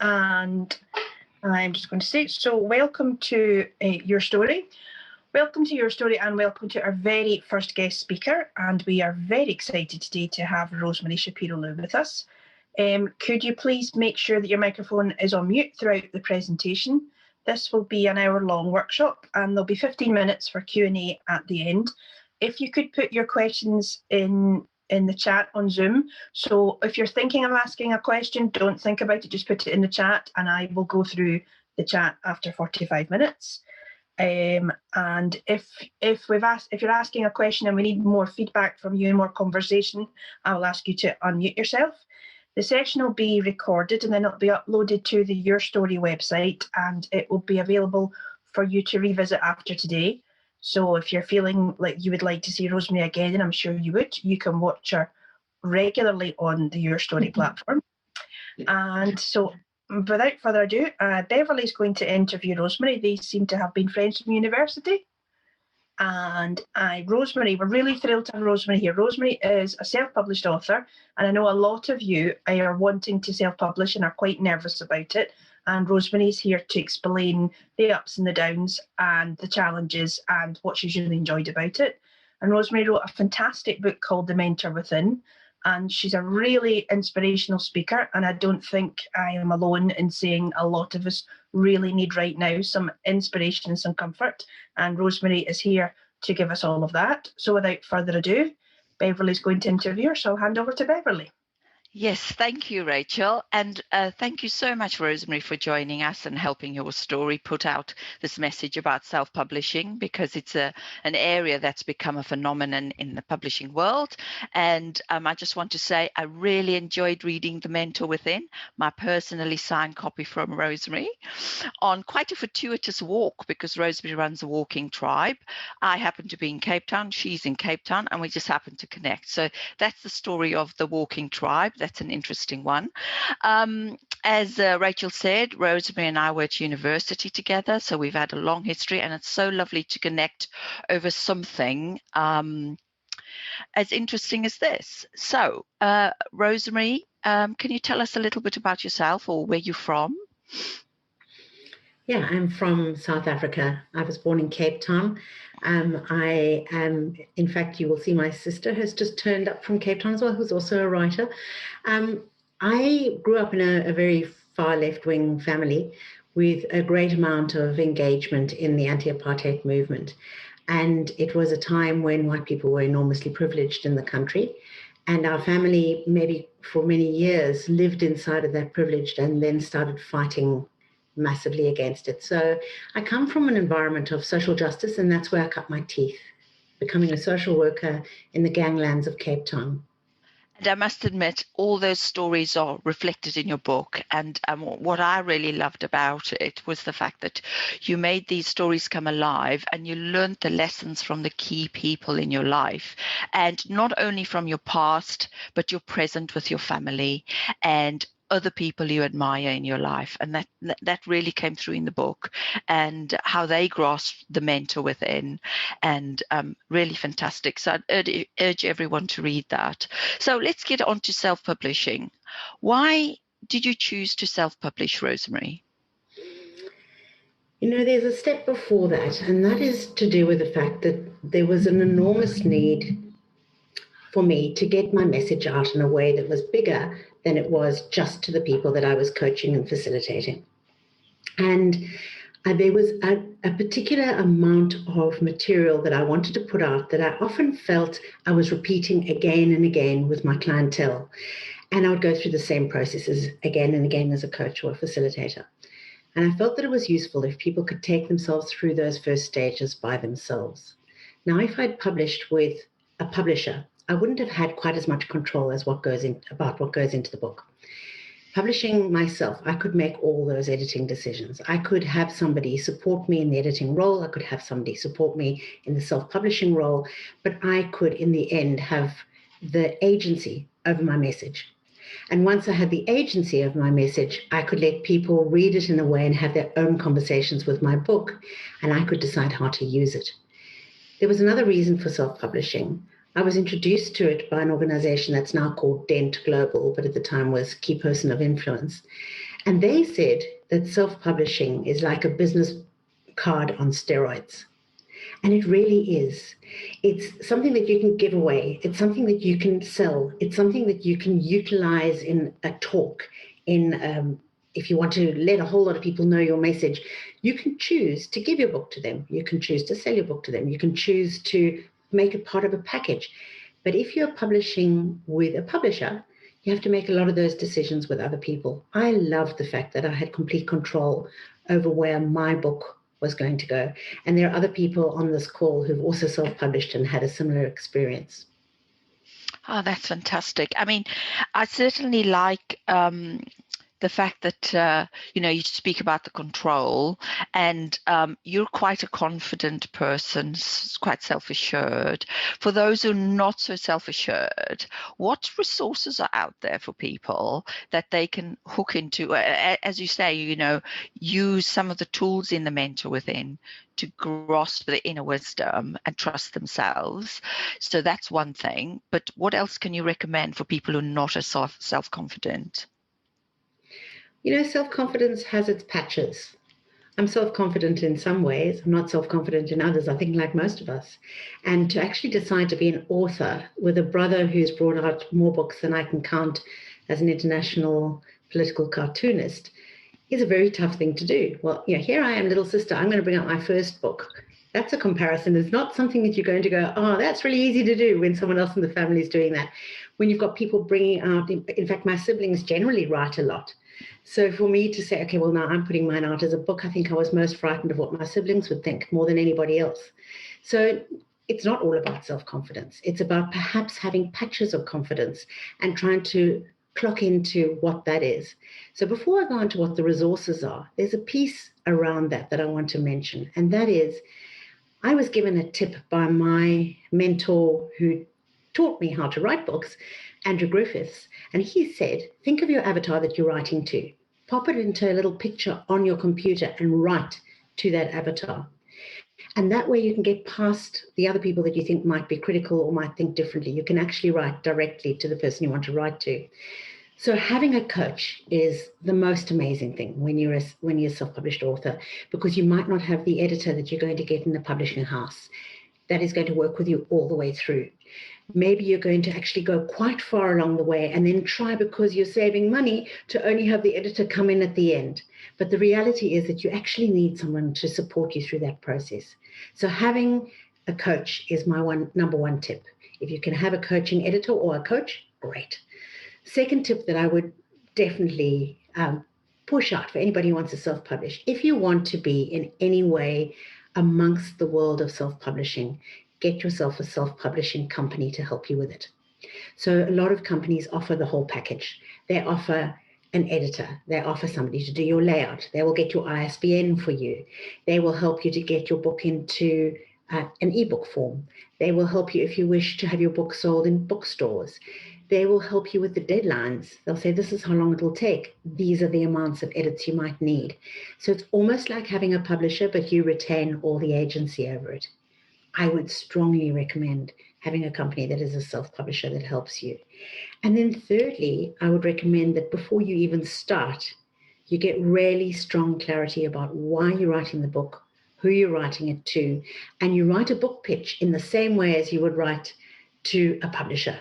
and I'm just going to say, so welcome to Your Story. Welcome to Your Story and welcome to our very first guest speaker. And we are very excited today to have Rosemary Shapiro-Liu with us. Could you please make sure that your microphone is on mute throughout the presentation? This will be an hour-long workshop and there'll be 15 minutes for Q&A at the end. If you could put your questions in the chat on Zoom. So if you're thinking of asking a question, don't think about it, just put it in the chat and I will go through the chat after 45 minutes. And if you're asking a question and we need more feedback from you and more conversation, I will ask you to unmute yourself. The session will be recorded and then it'll be uploaded to the Your Story website and it will be available for you to revisit after today. So if you're feeling like you would like to see Rosemary again, and I'm sure you would, you can watch her regularly on the Your Story platform. And so without further ado, Beverly's going to interview Rosemary. They seem to have been friends from university. And Rosemary, we're really thrilled to have Rosemary here. Rosemary is a self-published author, and I know a lot of you are wanting to self-publish and are quite nervous about it. And Rosemary's here to explain the ups and the downs and the challenges and what she's really enjoyed about it. And Rosemary wrote a fantastic book called The Mentor Within, and she's a really inspirational speaker. And I don't think I am alone in saying a lot of us really need right now some inspiration and some comfort. And Rosemary is here to give us all of that. So without further ado, Beverly's going to interview her. So I'll hand over to Beverly. Yes, thank you, Rachel. And thank you so much, Rosemary, for joining us and helping Your Story put out this message about self-publishing, because it's an area that's become a phenomenon in the publishing world. And I just want to say I really enjoyed reading The Mentor Within, my personally signed copy from Rosemary, on quite a fortuitous walk, because Rosemary runs a walking tribe. I happen to be in Cape Town, she's in Cape Town, and we just happened to connect. So that's the story of the walking tribe. That's an interesting one. As Rachel said, Rosemary and I were at university together, so we've had a long history, and it's so lovely to connect over something as interesting as this. So, Rosemary, can you tell us a little bit about yourself or where you're from? Yeah, I'm from South Africa. I was born in Cape Town. I am, in fact, you will see my sister has just turned up from Cape Town as well, who's also a writer. I grew up in a very far left-wing family with a great amount of engagement in the anti-apartheid movement. And it was a time when white people were enormously privileged in the country. And our family, maybe for many years, lived inside of that privilege and then started fighting massively against it. So I come from an environment of social justice, and that's where I cut my teeth, becoming a social worker in the ganglands of Cape Town. And I must admit, all those stories are reflected in your book. And what I really loved about it was the fact that you made these stories come alive and you learned the lessons from the key people in your life. And not only from your past, but your present with your family and other people you admire in your life. And that really came through in the book, and how they grasped the mentor within, and really fantastic. So I'd urge everyone to read that. So let's get on to self-publishing. Why did you choose to self-publish, Rosemary? You know, there's a step before that, and that is to do with the fact that there was an enormous need for me to get my message out in a way that was bigger than it was just to the people that I was coaching and facilitating. And there was a particular amount of material that I wanted to put out that I often felt I was repeating again and again with my clientele. And I would go through the same processes again and again as a coach or a facilitator. And I felt that it was useful if people could take themselves through those first stages by themselves. Now, if I'd published with a publisher, I wouldn't have had quite as much control as what goes into the book. Publishing myself, I could make all those editing decisions. I could have somebody support me in the editing role. I could have somebody support me in the self-publishing role, but I could, in the end, have the agency over my message. And once I had the agency of my message, I could let people read it in a way and have their own conversations with my book, and I could decide how to use it. There was another reason for self-publishing. I was introduced to it by an organization that's now called Dent Global, but at the time was Key Person of Influence. And they said that self-publishing is like a business card on steroids. And it really is. It's something that you can give away. It's something that you can sell. It's something that you can utilize in a talk, if you want to let a whole lot of people know your message. You can choose to give your book to them. You can choose to sell your book to them. You can choose to make it part of a package. But if you're publishing with a publisher, you have to make a lot of those decisions with other people. I love the fact that I had complete control over where my book was going to go. And there are other people on this call who've also self-published and had a similar experience. Oh, that's fantastic. I mean, I certainly like the fact that, you speak about the control, and you're quite a confident person, quite self-assured. For those who are not so self-assured, what resources are out there for people that they can hook into, as you say, use some of the tools in the Mentor Within to grasp the inner wisdom and trust themselves? So that's one thing. But what else can you recommend for people who are not as self-confident? Self-confidence has its patches. I'm self-confident in some ways. I'm not self-confident in others, I think, like most of us. And to actually decide to be an author with a brother who's brought out more books than I can count as an international political cartoonist is a very tough thing to do. Well, here I am, little sister, I'm going to bring out my first book. That's a comparison. It's not something that you're going to go, oh, that's really easy to do when someone else in the family is doing that. When you've got people bringing out, in fact, my siblings generally write a lot. So for me to say, okay, well, now I'm putting mine out as a book, I think I was most frightened of what my siblings would think more than anybody else. So it's not all about self-confidence. It's about perhaps having patches of confidence and trying to clock into what that is. So before I go on to what the resources are, there's a piece around that I want to mention. And that is, I was given a tip by my mentor who taught me how to write books, Andrew Griffiths, and he said, think of your avatar that you're writing to. Pop it into a little picture on your computer and write to that avatar. And that way you can get past the other people that you think might be critical or might think differently. You can actually write directly to the person you want to write to. So having a coach is the most amazing thing when you're a self-published author, because you might not have the editor that you're going to get in the publishing house that is going to work with you all the way through. Maybe you're going to actually go quite far along the way and then try, because you're saving money, to only have the editor come in at the end. But the reality is that you actually need someone to support you through that process. So having a coach is my number one tip. If you can have a coaching editor or a coach, great. Second tip that I would definitely push out for anybody who wants to self-publish, if you want to be in any way amongst the world of self-publishing, get yourself a self-publishing company to help you with it. So a lot of companies offer the whole package. They offer an editor. They offer somebody to do your layout. They will get your ISBN for you. They will help you to get your book into an ebook form. They will help you if you wish to have your book sold in bookstores. They will help you with the deadlines. They'll say, this is how long it will take. These are the amounts of edits you might need. So it's almost like having a publisher, but you retain all the agency over it. I would strongly recommend having a company that is a self-publisher that helps you. And then thirdly, I would recommend that before you even start, you get really strong clarity about why you're writing the book, who you're writing it to, and you write a book pitch in the same way as you would write to a publisher,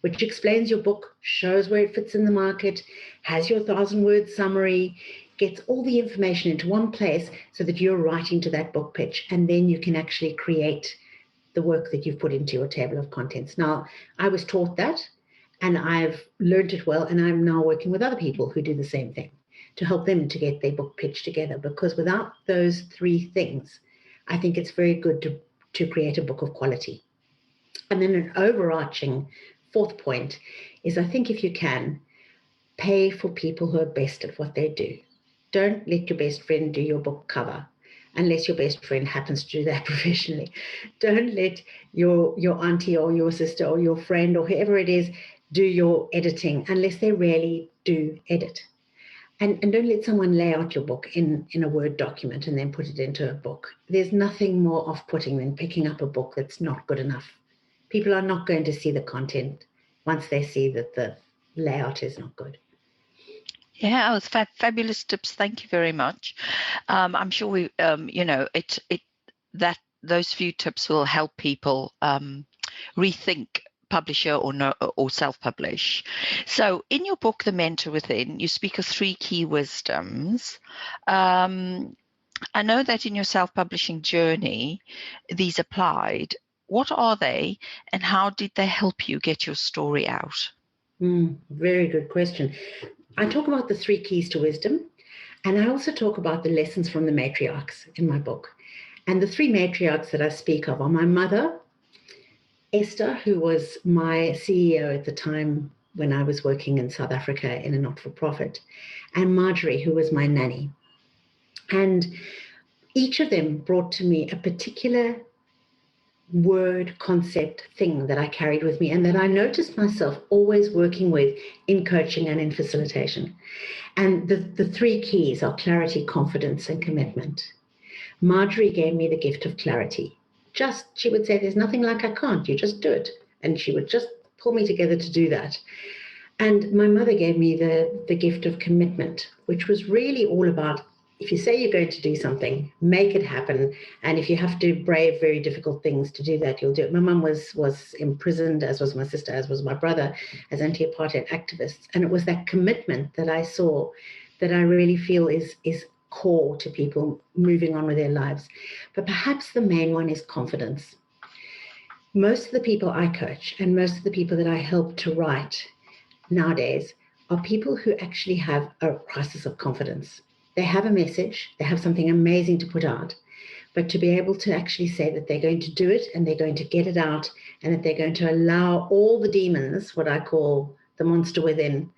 which explains your book, shows where it fits in the market, has your 1,000-word summary, gets all the information into one place so that you're writing to that book pitch, and then you can actually create the work that you've put into your table of contents. Now, I was taught that, and I've learned it well, and I'm now working with other people who do the same thing to help them to get their book pitch together, because without those three things, I think it's very good to create a book of quality. And then an overarching fourth point is, I think if you can, pay for people who are best at what they do. Don't let your best friend do your book cover, unless your best friend happens to do that professionally. Don't let your auntie or your sister or your friend or whoever it is do your editing, unless they really do edit. And don't let someone lay out your book in a Word document and then put it into a book. There's nothing more off-putting than picking up a book that's not good enough. People are not going to see the content once they see that the layout is not good. Yeah, it was fabulous tips. Thank you very much. I'm sure we, that those few tips will help people rethink publisher or self-publish. So in your book, The Mentor Within, you speak of 3 key wisdoms. I know that in your self-publishing journey, these applied. What are they, and how did they help you get your story out? Very good question. I talk about the 3 keys to wisdom, and I also talk about the lessons from the matriarchs in my book. And the 3 matriarchs that I speak of are my mother, Esther, who was my CEO at the time when I was working in South Africa in a not-for-profit, and Marjorie, who was my nanny. And each of them brought to me a particular word, concept, thing that I carried with me and that I noticed myself always working with in coaching and in facilitation. And the 3 keys are clarity, confidence, and commitment. Marjorie gave me the gift of clarity. She would say, there's nothing like I can't, you just do it. And she would just pull me together to do that. And my mother gave me the gift of commitment, which was really all about, if you say you're going to do something, make it happen. And if you have to brave very difficult things to do that, you'll do it. My mum was imprisoned, as was my sister, as was my brother, as anti-apartheid activists. And it was that commitment that I saw that I really feel is core to people moving on with their lives. But perhaps the main one is confidence. Most of the people I coach and most of the people that I help to write nowadays are people who actually have a crisis of confidence. They have a message, they have something amazing to put out, but to be able to actually say that they're going to do it and they're going to get it out and that they're going to allow all the demons, what I call the monster within,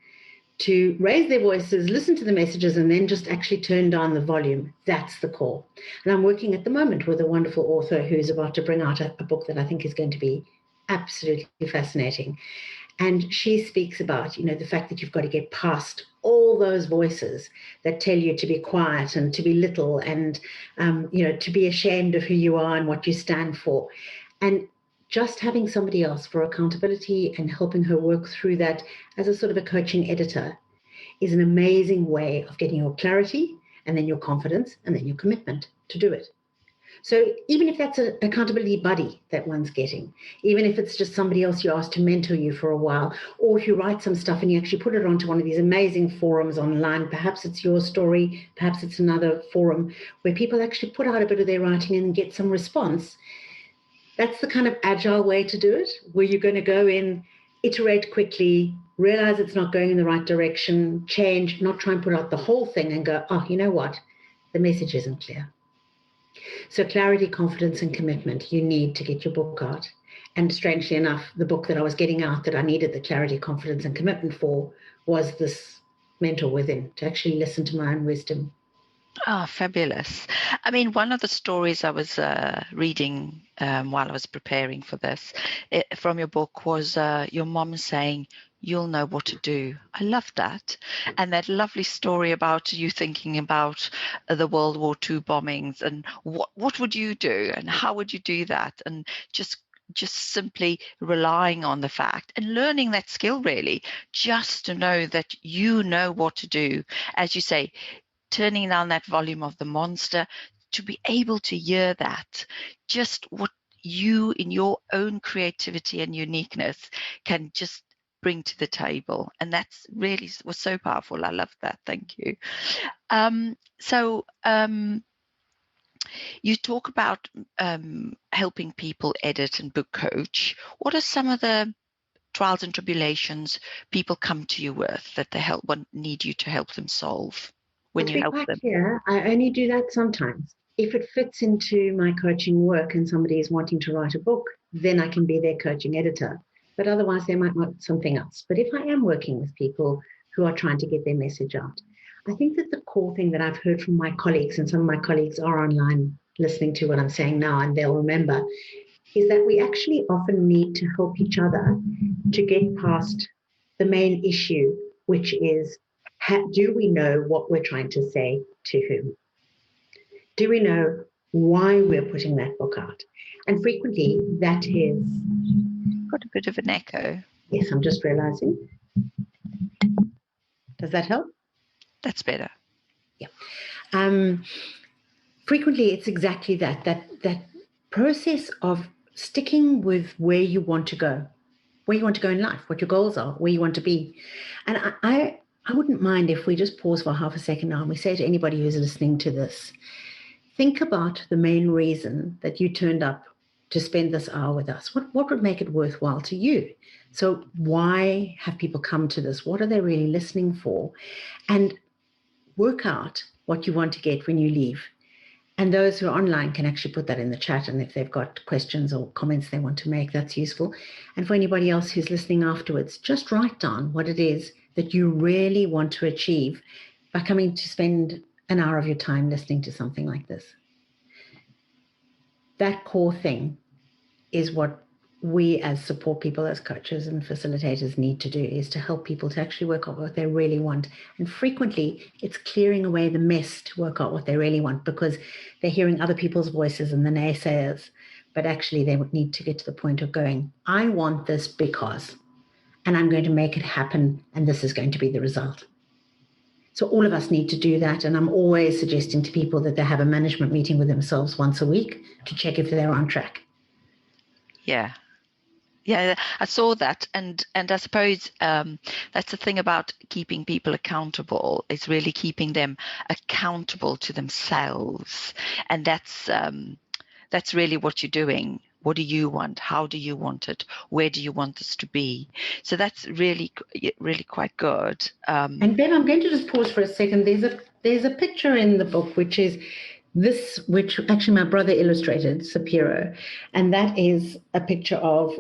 to raise their voices, listen to the messages, and then just actually turn down the volume. That's the core. And I'm working at the moment with a wonderful author who's about to bring out a book that I think is going to be absolutely fascinating. And she speaks about, the fact that you've got to get past all those voices that tell you to be quiet and to be little and, to be ashamed of who you are and what you stand for. And just having somebody else for accountability and helping her work through that as a sort of a coaching editor is an amazing way of getting your clarity and then your confidence and then your commitment to do it. So even if that's an accountability buddy that one's getting, even if it's just somebody else you ask to mentor you for a while, or if you write some stuff and you actually put it onto one of these amazing forums online, perhaps it's your story, perhaps it's another forum where people actually put out a bit of their writing and get some response. That's the kind of agile way to do it, where you're going to go in, iterate quickly, realize it's not going in the right direction, change, not try and put out the whole thing and go, oh, you know what? The message isn't clear. So clarity, confidence, and commitment you need to get your book out. And strangely enough, the book that I was getting out that I needed the clarity, confidence, and commitment for was this Mentor Within, to actually listen to my own wisdom. Oh, fabulous. I mean, one of the stories I was reading while I was preparing for this from your book was your mom saying, you'll know what to do. I love that. And that lovely story about you thinking about the World War II bombings and what would you do and how would you do that? And just simply relying on the fact and learning that skill, really, just to know that you know what to do. As you say, turning down that volume of the monster, to be able to hear that, just what you in your own creativity and uniqueness can just bring to the table. And that's really was so powerful. I love that. Thank you. You talk about helping people edit and book coach. What are some of the trials and tribulations people come to you with that they need you to help them solve? When you help them? Yeah, I only do that sometimes. If it fits into my coaching work and somebody is wanting to write a book, then I can be their coaching editor. But otherwise, they might want something else. But if I am working with people who are trying to get their message out, I think that the core thing that I've heard from my colleagues, and some of my colleagues are online listening to what I'm saying now, and they'll remember, is that we actually often need to help each other to get past the main issue, which is, do we know what we're trying to say to whom? Do we know why we're putting that book out? And frequently that is... Got a bit of an echo. Yes, I'm just realizing. Does that help? That's better. Yeah. Frequently, it's exactly that process of sticking with where you want to go in life, what your goals are, where you want to be. And I wouldn't mind if we just pause for half a second now and we say to anybody who's listening to this, think about the main reason that you turned up to spend this hour with us. What would make it worthwhile to you? So why have people come to this? What are they really listening for? And work out what you want to get when you leave. And those who are online can actually put that in the chat. And if they've got questions or comments they want to make, that's useful. And for anybody else who's listening afterwards, just write down what it is that you really want to achieve by coming to spend an hour of your time listening to something like this. That core thing is what we as support people, as coaches and facilitators need to do, is to help people to actually work out what they really want. And frequently it's clearing away the mess to work out what they really want, because they're hearing other people's voices and the naysayers, but actually they would need to get to the point of going, I want this because, and I'm going to make it happen, and this is going to be the result. So all of us need to do that. And I'm always suggesting to people that they have a management meeting with themselves once a week to check if they're on track. Yeah, I saw that, and I suppose that's the thing about keeping people accountable, is really keeping them accountable to themselves, and that's really what you're doing. What do you want? How do you want it? Where do you want this to be? So that's really quite good. And Ben, I'm going to just pause for a second. There's a picture in the book which is this, which actually my brother illustrated, Shapiro, and that is a picture of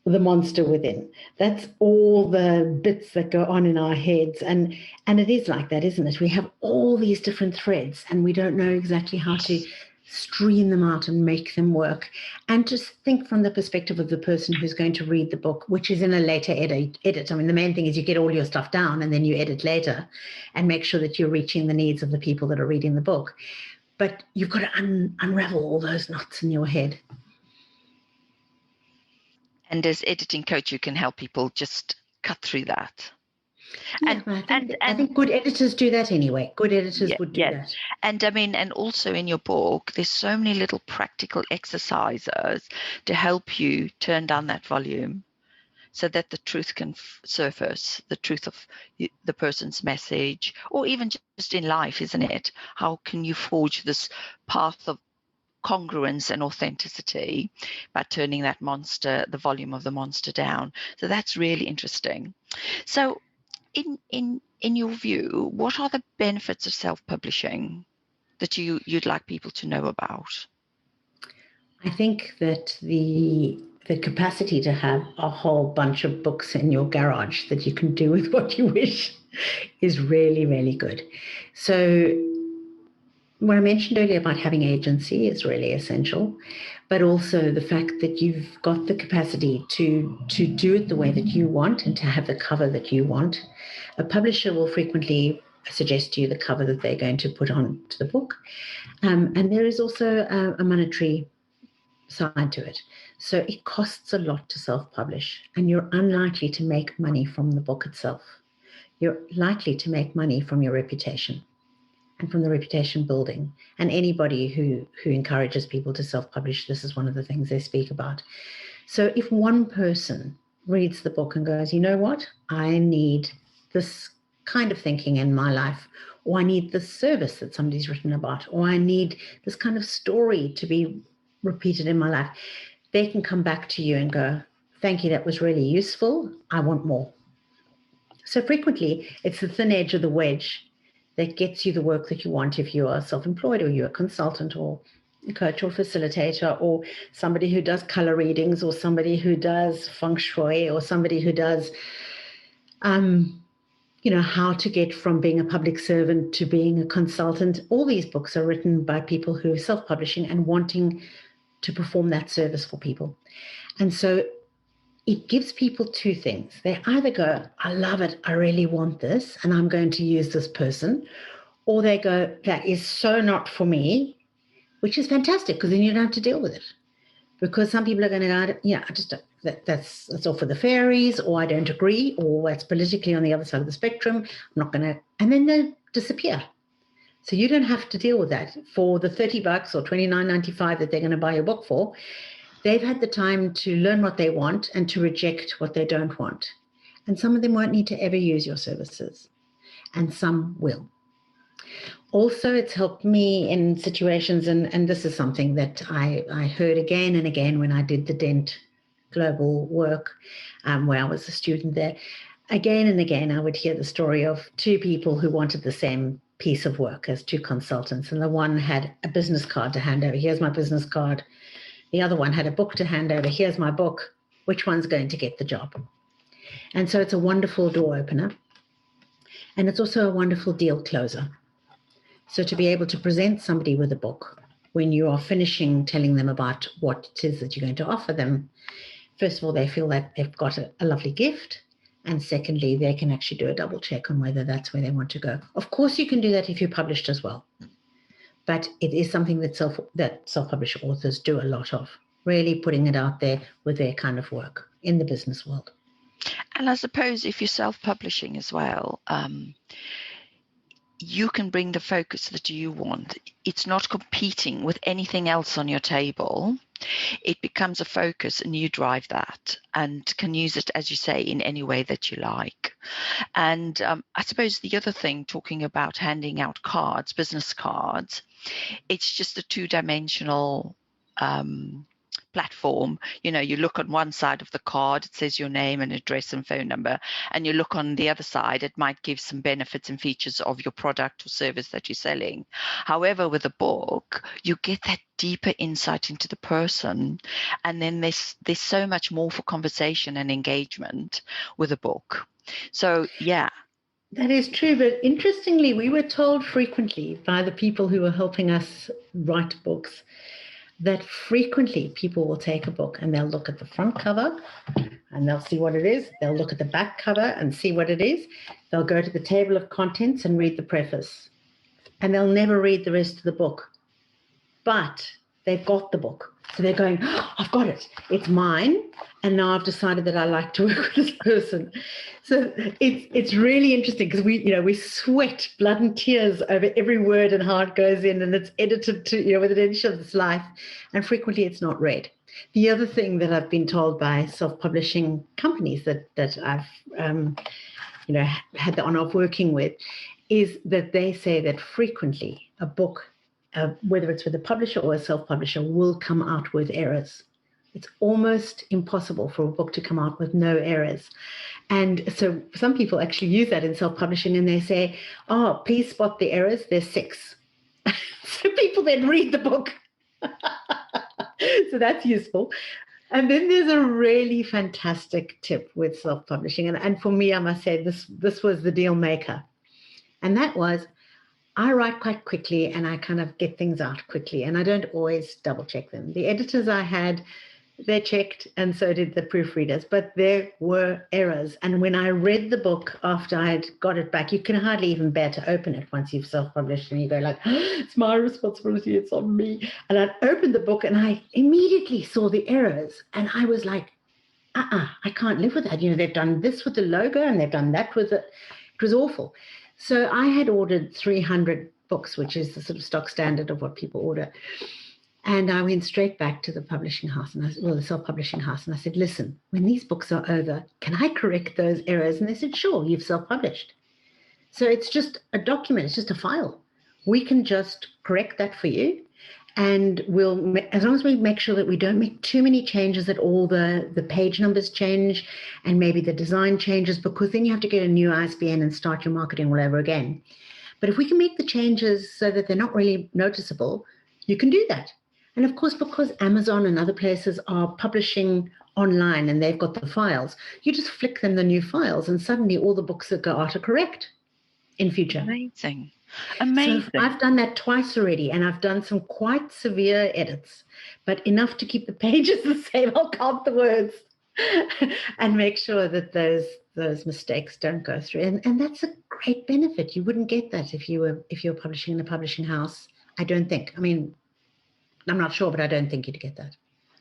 the monster within. That's all the bits that go on in our heads, and it is like that, isn't it? We have all these different threads and we don't know exactly how to stream them out and make them work. And just think from the perspective of the person who's going to read the book, which is in a later edit. I mean, the main thing is you get all your stuff down and then you edit later and make sure that you're reaching the needs of the people that are reading the book. But you've got to unravel all those knots in your head. And as editing coach, you can help people just cut through that. Yeah, I think good editors do that anyway. Good editors would do that. And I mean, and also in your book, there's so many little practical exercises to help you turn down that volume so that the truth can surface, the truth of the person's message, or even just in life, isn't it? How can you forge this path of congruence and authenticity by turning that monster, the volume of the monster, down? So that's really interesting. So in your view, what are the benefits of self-publishing that you'd like people to know about? I think that the capacity to have a whole bunch of books in your garage that you can do with what you wish is really, really good. So what I mentioned earlier about having agency is really essential, but also the fact that you've got the capacity to do it the way that you want and to have the cover that you want. A publisher will frequently suggest to you the cover that they're going to put on to the book. And there is also a monetary side to it. So it costs a lot to self-publish, and you're unlikely to make money from the book itself. You're likely to make money from your reputation and from the reputation building. And anybody who encourages people to self-publish, this is one of the things they speak about. So if one person reads the book and goes, you know what, I need this kind of thinking in my life, or I need this service that somebody's written about, or I need this kind of story to be repeated in my life, they can come back to you and go, thank you, that was really useful, I want more. So frequently it's the thin edge of the wedge that gets you the work that you want if you are self-employed, or you're a consultant or a coach or facilitator, or somebody who does color readings, or somebody who does feng shui, or somebody who does how to get from being a public servant to being a consultant. All these books are written by people who are self-publishing and wanting to perform that service for people. And so it gives people two things. They either go, I love it, I really want this, and I'm going to use this person, or they go, that is so not for me, which is fantastic, because then you don't have to deal with it. Because some people are going to go, yeah, I just don't, that's all for the fairies, or I don't agree, or it's politically on the other side of the spectrum, I'm not going to, and then disappear. So you don't have to deal with that. For the $30 or $29.95 that they're going to buy your book for, they've had the time to learn what they want and to reject what they don't want. And some of them won't need to ever use your services, and some will. Also, it's helped me in situations, and this is something that I heard again and again when I did the Dent Global work, where I was a student there. Again and again, I would hear the story of two people who wanted the same piece of work as two consultants, and the one had a business card to hand over. Here's my business card. The other one had a book to hand over. Here's my book. Which one's going to get the job? And so it's a wonderful door opener, and it's also a wonderful deal closer. So to be able to present somebody with a book when you are finishing telling them about what it is that you're going to offer them, first of all, they feel that they've got a lovely gift. And secondly, they can actually do a double check on whether that's where they want to go. Of course, you can do that if you're published as well. But it is something that self-published authors do a lot of, really putting it out there with their kind of work in the business world. And I suppose if you're self-publishing as well, you can bring the focus that you want. It's not competing with anything else on your table. It becomes a focus and you drive that and can use it, as you say, in any way that you like. And I suppose the other thing, talking about handing out cards, business cards, it's just a two-dimensional platform. You know, you look on one side of the card, it says your name and address and phone number, and you look on the other side, it might give some benefits and features of your product or service that you're selling. However, with a book, you get that deeper insight into the person, and then there's so much more for conversation and engagement with a book. So yeah. That is true, but interestingly, we were told frequently by the people who were helping us write books that frequently people will take a book and they'll look at the front cover and they'll see what it is. They'll look at the back cover and see what it is. They'll go to the table of contents and read the preface. And they'll never read the rest of the book. But they've got the book. So they're going, oh, I've got it. It's mine. And now I've decided that I like to work with this person. So it's really interesting because we sweat blood and tears over every word and how it goes in, and it's edited to, with an inch of its life. And frequently it's not read. The other thing that I've been told by self-publishing companies that I've had the honor of working with is that they say that frequently a book, whether it's with a publisher or a self-publisher, will come out with errors. It's almost impossible for a book to come out with no errors. And so some people actually use that in self-publishing and they say, oh, please spot the errors. There's 6. So people then read the book. So that's useful. And then there's a really fantastic tip with self-publishing. And for me, I must say this was the deal maker. And that was, I write quite quickly and I kind of get things out quickly and I don't always double check them. The editors I had, they checked and so did the proofreaders, but there were errors. And when I read the book after I had got it back, you can hardly even bear to open it once you've self-published and you go like, oh, it's my responsibility, it's on me. And I opened the book and I immediately saw the errors and I was like, I can't live with that. They've done this with the logo and they've done that with it. It was awful. So I had ordered 300 books, which is the sort of stock standard of what people order. And I went straight back to the publishing house, the self-publishing house, and I said, listen, when these books are over, can I correct those errors? And they said, sure, you've self-published. So it's just a document, it's just a file. We can just correct that for you. And as long as we make sure that we don't make too many changes, that all the page numbers change and maybe the design changes, because then you have to get a new ISBN and start your marketing all over again. But if we can make the changes so that they're not really noticeable, you can do that. And of course, because Amazon and other places are publishing online and they've got the files, you just flick them the new files and suddenly all the books that go out are correct in future. Amazing. So I've done that twice already, and I've done some quite severe edits, but enough to keep the pages the same. I'll count the words and make sure that those mistakes don't go through. And that's a great benefit. You wouldn't get that if you're publishing in a publishing house, I don't think. I mean, I'm not sure, but I don't think you'd get that.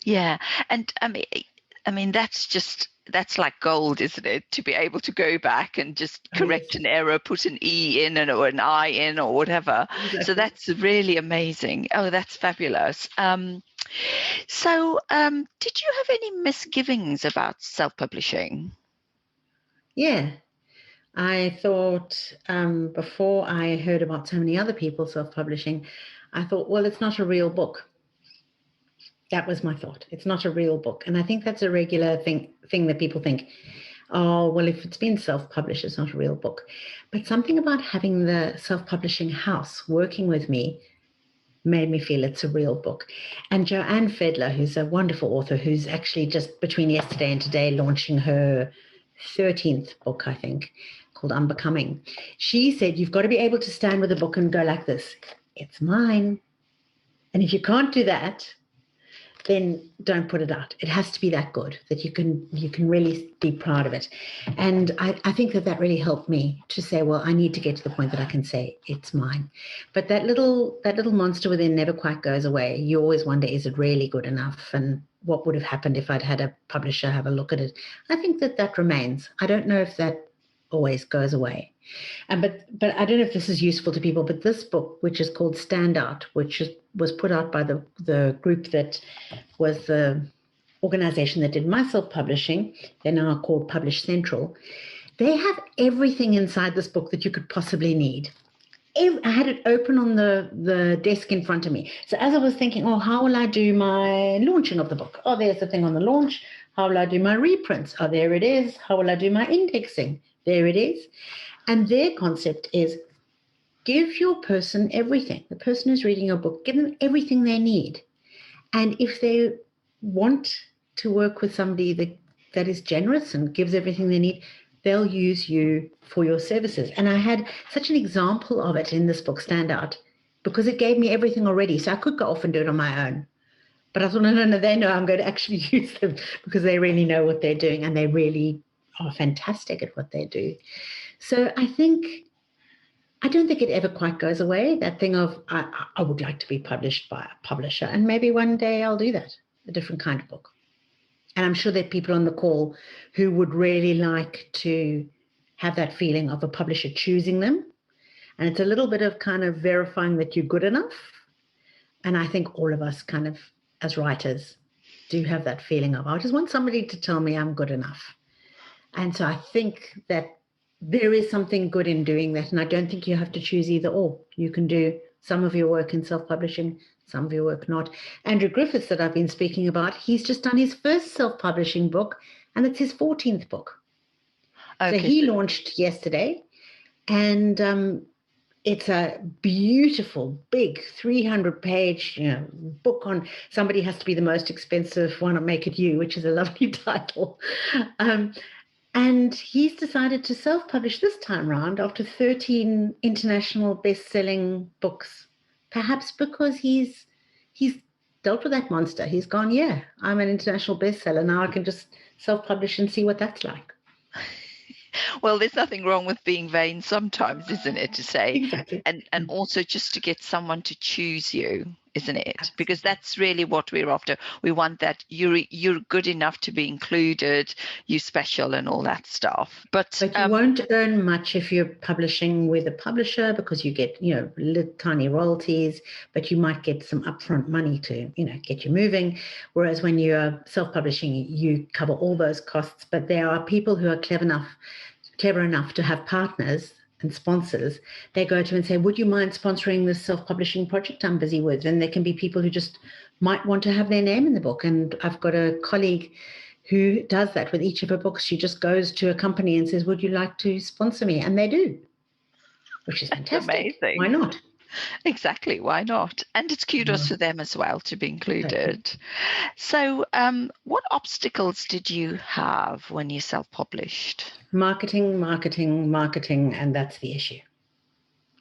Yeah, and I mean that's just that's like gold, isn't it? To be able to go back and just correct an error, put an E in or an I in or whatever. Exactly. So that's really amazing. Oh, that's fabulous. So did you have any misgivings about self-publishing? Yeah. I thought before I heard about so many other people self-publishing, I thought, well, it's not a real book. That was my thought. It's not a real book. And I think that's a regular thing that people think, oh, well, if it's been self-published, it's not a real book. But something about having the self-publishing house working with me made me feel it's a real book. And Joanne Fedler, who's a wonderful author, who's actually just between yesterday and today launching her 13th book, I think, called Unbecoming. She said, you've got to be able to stand with a book and go like this, it's mine. And if you can't do that, then don't put it out. It has to be that good that you can really be proud of it. And I think that really helped me to say, well, I need to get to the point that I can say it's mine. But that little monster within never quite goes away. You always wonder, is it really good enough? And what would have happened if I'd had a publisher have a look at it? I think that remains. I don't know if that always goes away. But I don't know if this is useful to people, but this book, which is called Stand Out, which was put out by the group that was the organization that did my self-publishing, they're now called Publish Central. They have everything inside this book that you could possibly need. I had it open on the desk in front of me. So as I was thinking, oh, how will I do my launching of the book? Oh, there's the thing on the launch. How will I do my reprints? Oh, there it is. How will I do my indexing? There it is. And their concept is give your person everything. The person who's reading your book, give them everything they need. And if they want to work with somebody that is generous and gives everything they need, they'll use you for your services. And I had such an example of it in this book, Stand Out, because it gave me everything already. So I could go off and do it on my own. But I thought, no, they know I'm going to actually use them because they really know what they're doing and they really are fantastic at what they do. So I don't think it ever quite goes away, that thing of I would like to be published by a publisher, and maybe one day I'll do that, a different kind of book. And I'm sure there are people on the call who would really like to have that feeling of a publisher choosing them. And it's a little bit of kind of verifying that you're good enough. And I think all of us kind of, as writers, do have that feeling of, I just want somebody to tell me I'm good enough. And so I think that there is something good in doing that. And I don't think you have to choose either or. You can do some of your work in self-publishing, some of your work not. Andrew Griffiths, that I've been speaking about, he's just done his first self-publishing book, and it's his 14th book. Okay. So he launched yesterday, and it's a beautiful, big 300-page book on somebody has to be the most expensive, why not make it you, which is a lovely title. And he's decided to self-publish this time round after 13 international best-selling books, perhaps because he's dealt with that monster. He's gone, yeah, I'm an international bestseller. Now I can just self-publish and see what that's like. Well, there's nothing wrong with being vain sometimes, isn't it, to say? Exactly. And also just to get someone to choose you, isn't it? Absolutely. Because that's really what we're after. We want that you're good enough to be included, you're special and all that stuff. But you won't earn much if you're publishing with a publisher because you get, little tiny royalties, but you might get some upfront money to, get you moving. Whereas when you're self-publishing, you cover all those costs. But there are people who are clever enough to have partners and sponsors. They go to and say, would you mind sponsoring this self-publishing project I'm busy with? And there can be people who just might want to have their name in the book. And I've got a colleague who does that with each of her books. She just goes to a company and says, would you like to sponsor me? And they do, which is fantastic. Amazing. Why not? Exactly. Why not? And it's kudos to them as well to be included. Okay. So what obstacles did you have when you self-published? Marketing, and that's the issue.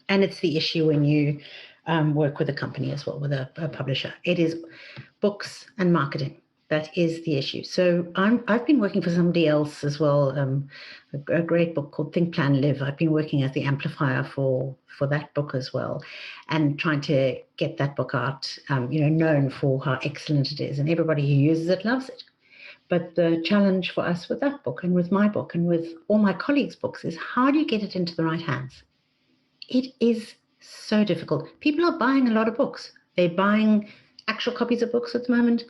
And it's the issue when you work with a company as well, with a publisher. It is books and marketing. That is the issue. So I've been working for somebody else as well, a great book called Think, Plan, Live. I've been working as the amplifier for that book as well, and trying to get that book out, known for how excellent it is. And everybody who uses it loves it. But the challenge for us with that book and with my book and with all my colleagues' books is how do you get it into the right hands? It is so difficult. People are buying a lot of books. They're buying actual copies of books at the moment,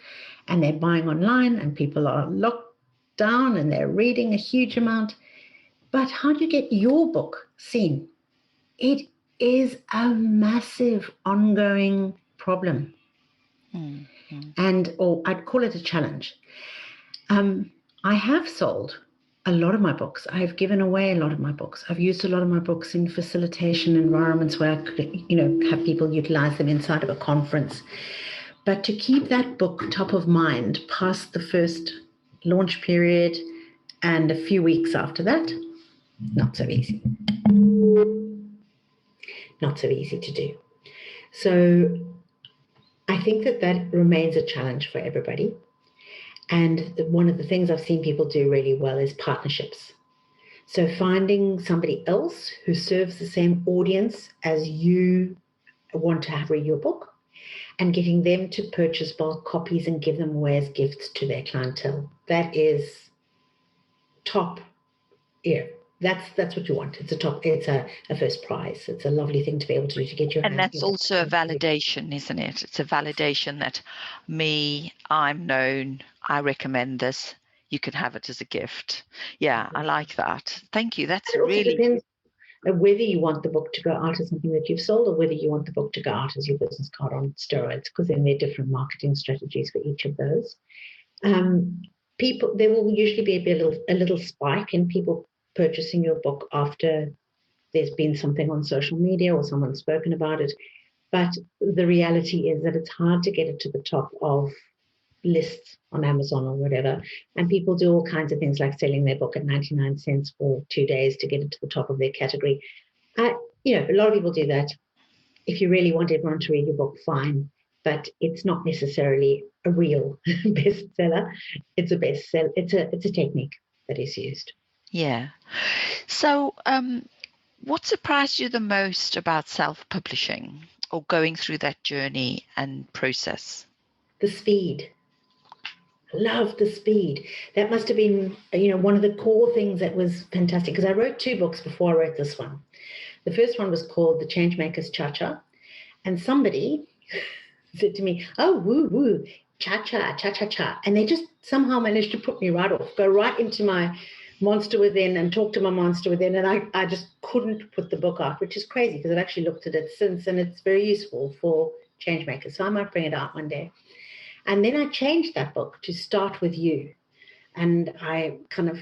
and they're buying online, and people are locked down and they're reading a huge amount. But how do you get your book seen? It is a massive ongoing problem. Or I'd call it a challenge. I have sold a lot of my books. I've given away a lot of my books. I've used a lot of my books in facilitation environments where I could, have people utilize them inside of a conference. But to keep that book top of mind past the first launch period and a few weeks after that, not so easy. Not so easy to do. So I think that remains a challenge for everybody. And one of the things I've seen people do really well is partnerships. So finding somebody else who serves the same audience as you want to have read your book and getting them to purchase bulk copies and give them away as gifts to their clientele. That is top. Yeah, that's what you want. It's a first prize. It's a lovely thing to be able to do to get your And that's also a validation, isn't it? It's a validation that I'm known, I recommend this, you can have it as a gift. Yeah, I like that. Thank you. That's really depends whether you want the book to go out as something that you've sold or whether you want the book to go out as your business card on steroids, because then there are different marketing strategies for each of those. There will usually be a little spike in people purchasing your book after there's been something on social media or someone's spoken about it. But the reality is that it's hard to get it to the top of lists on Amazon or whatever. And people do all kinds of things like selling their book at 99 cents for 2 days to get it to the top of their category. A lot of people do that. If you really want everyone to read your book, fine. But it's not necessarily a real bestseller. It's a bestseller. It's a technique that is used. Yeah. So what surprised you the most about self-publishing or going through that journey and process? The speed. I love the speed. That must have been, one of the core things that was fantastic, because I wrote 2 books before I wrote this one. The first one was called The Changemakers Cha-Cha, and somebody said to me, oh, woo, woo, cha-cha, cha-cha-cha, and they just somehow managed to put me right off, go right into my monster within and talk to my monster within, and I just couldn't put the book out, which is crazy because I've actually looked at it since, and it's very useful for change makers, so I might bring it out one day. And then I changed that book to Start With You, and I kind of